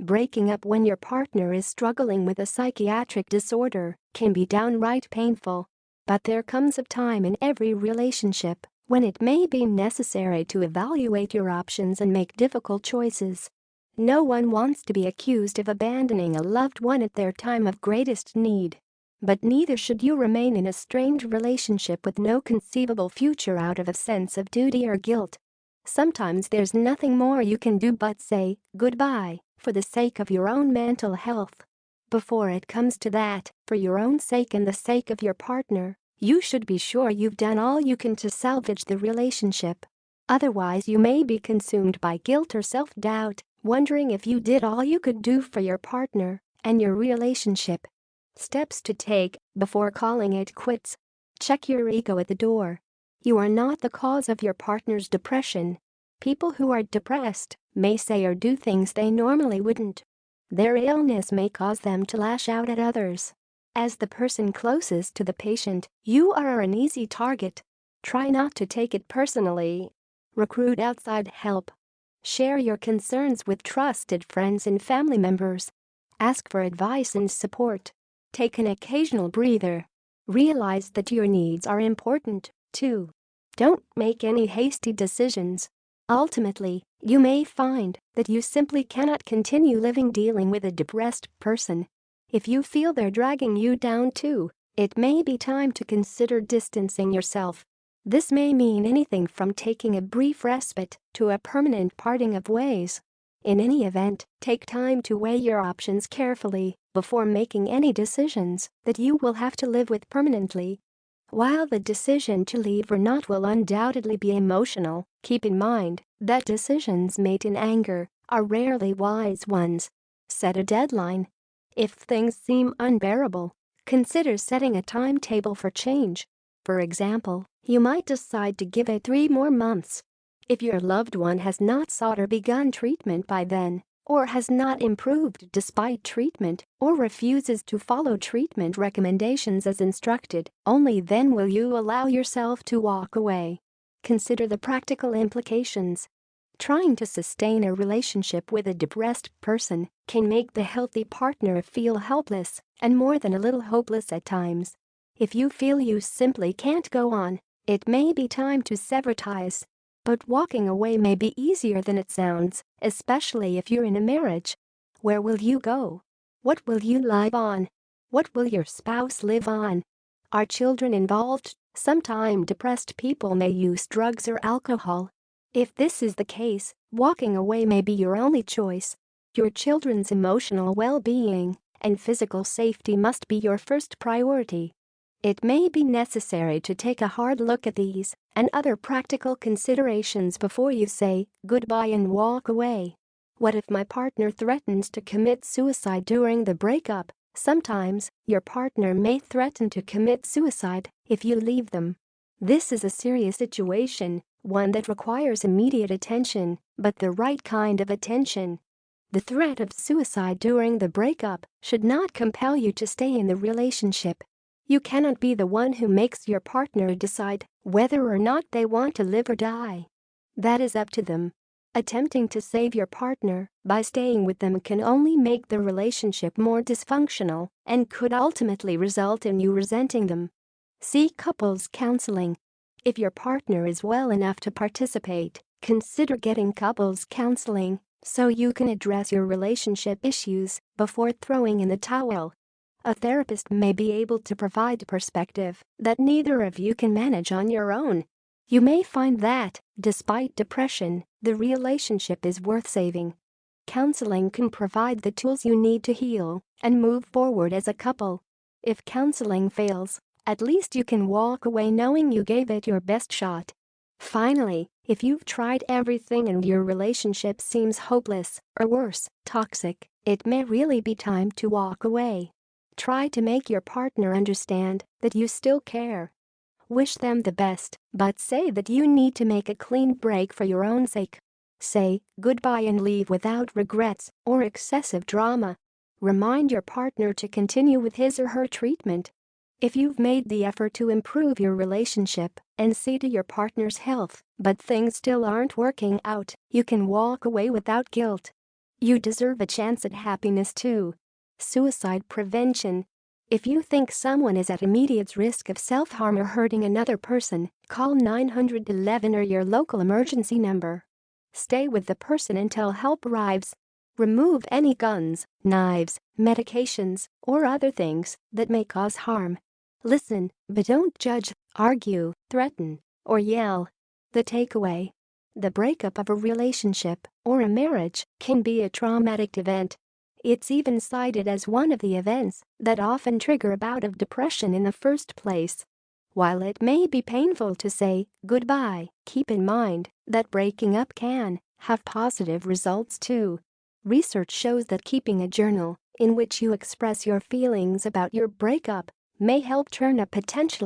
Breaking up when your partner is struggling with a psychiatric disorder can be downright painful. But there comes a time in every relationship when it may be necessary to evaluate your options and make difficult choices. No one wants to be accused of abandoning a loved one at their time of greatest need. But neither should you remain in a strained relationship with no conceivable future out of a sense of duty or guilt. Sometimes there's nothing more you can do but say goodbye for the sake of your own mental health. Before it comes to that, for your own sake and the sake of your partner, you should be sure you've done all you can to salvage the relationship. Otherwise, you may be consumed by guilt or self-doubt, wondering if you did all you could do for your partner and your relationship. Steps to take before calling it quits. Check your ego at the door. You are not the cause of your partner's depression. People who are depressed may say or do things they normally wouldn't. Their illness may cause them to lash out at others. As the person closest to the patient, you are an easy target. Try not to take it personally. Recruit outside help. Share your concerns with trusted friends and family members. Ask for advice and support. Take an occasional breather. Realize that your needs are important, too. Don't make any hasty decisions. Ultimately, you may find that you simply cannot continue living dealing with a depressed person. If you feel they're dragging you down too, it may be time to consider distancing yourself. This may mean anything from taking a brief respite to a permanent parting of ways. In any event, take time to weigh your options carefully before making any decisions that you will have to live with permanently. While the decision to leave or not will undoubtedly be emotional, keep in mind that decisions made in anger are rarely wise ones. Set a deadline. If things seem unbearable, consider setting a timetable for change. For example, you might decide to give it 3 more months. If your loved one has not sought or begun treatment by then, or has not improved despite treatment, or refuses to follow treatment recommendations as instructed, only then will you allow yourself to walk away. Consider the practical implications. Trying to sustain a relationship with a depressed person can make the healthy partner feel helpless and more than a little hopeless at times. If you feel you simply can't go on, it may be time to sever ties. But walking away may be easier than it sounds, especially if you're in a marriage. Where will you go? What will you live on? What will your spouse live on? Are children involved? Sometimes depressed people may use drugs or alcohol. If this is the case, walking away may be your only choice. Your children's emotional well-being and physical safety must be your first priority. It may be necessary to take a hard look at these and other practical considerations before you say goodbye and walk away. What if my partner threatens to commit suicide during the breakup? Sometimes, your partner may threaten to commit suicide if you leave them. This is a serious situation, one that requires immediate attention, but the right kind of attention. The threat of suicide during the breakup should not compel you to stay in the relationship. You cannot be the one who makes your partner decide whether or not they want to live or die. That is up to them. Attempting to save your partner by staying with them can only make the relationship more dysfunctional and could ultimately result in you resenting them. Seek couples counseling. If your partner is well enough to participate, consider getting couples counseling so you can address your relationship issues before throwing in the towel. A therapist may be able to provide perspective that neither of you can manage on your own. You may find that, despite depression, the relationship is worth saving. Counseling can provide the tools you need to heal and move forward as a couple. If counseling fails, at least you can walk away knowing you gave it your best shot. Finally, if you've tried everything and your relationship seems hopeless, or worse, toxic, it may really be time to walk away. Try to make your partner understand that you still care. Wish them the best, but say that you need to make a clean break for your own sake. Say goodbye and leave without regrets or excessive drama. Remind your partner to continue with his or her treatment. If you've made the effort to improve your relationship and see to your partner's health, but things still aren't working out, you can walk away without guilt. You deserve a chance at happiness too. Suicide prevention. If you think someone is at immediate risk of self-harm or hurting another person, call 911 or your local emergency number. Stay with the person until help arrives. Remove any guns, knives, medications, or other things that may cause harm. Listen, but don't judge, argue, threaten, or yell. The takeaway: the breakup of a relationship or a marriage can be a traumatic event. It's even cited as one of the events that often trigger a bout of depression in the first place. While it may be painful to say goodbye, keep in mind that breaking up can have positive results too. Research shows that keeping a journal in which you express your feelings about your breakup may help turn a potentially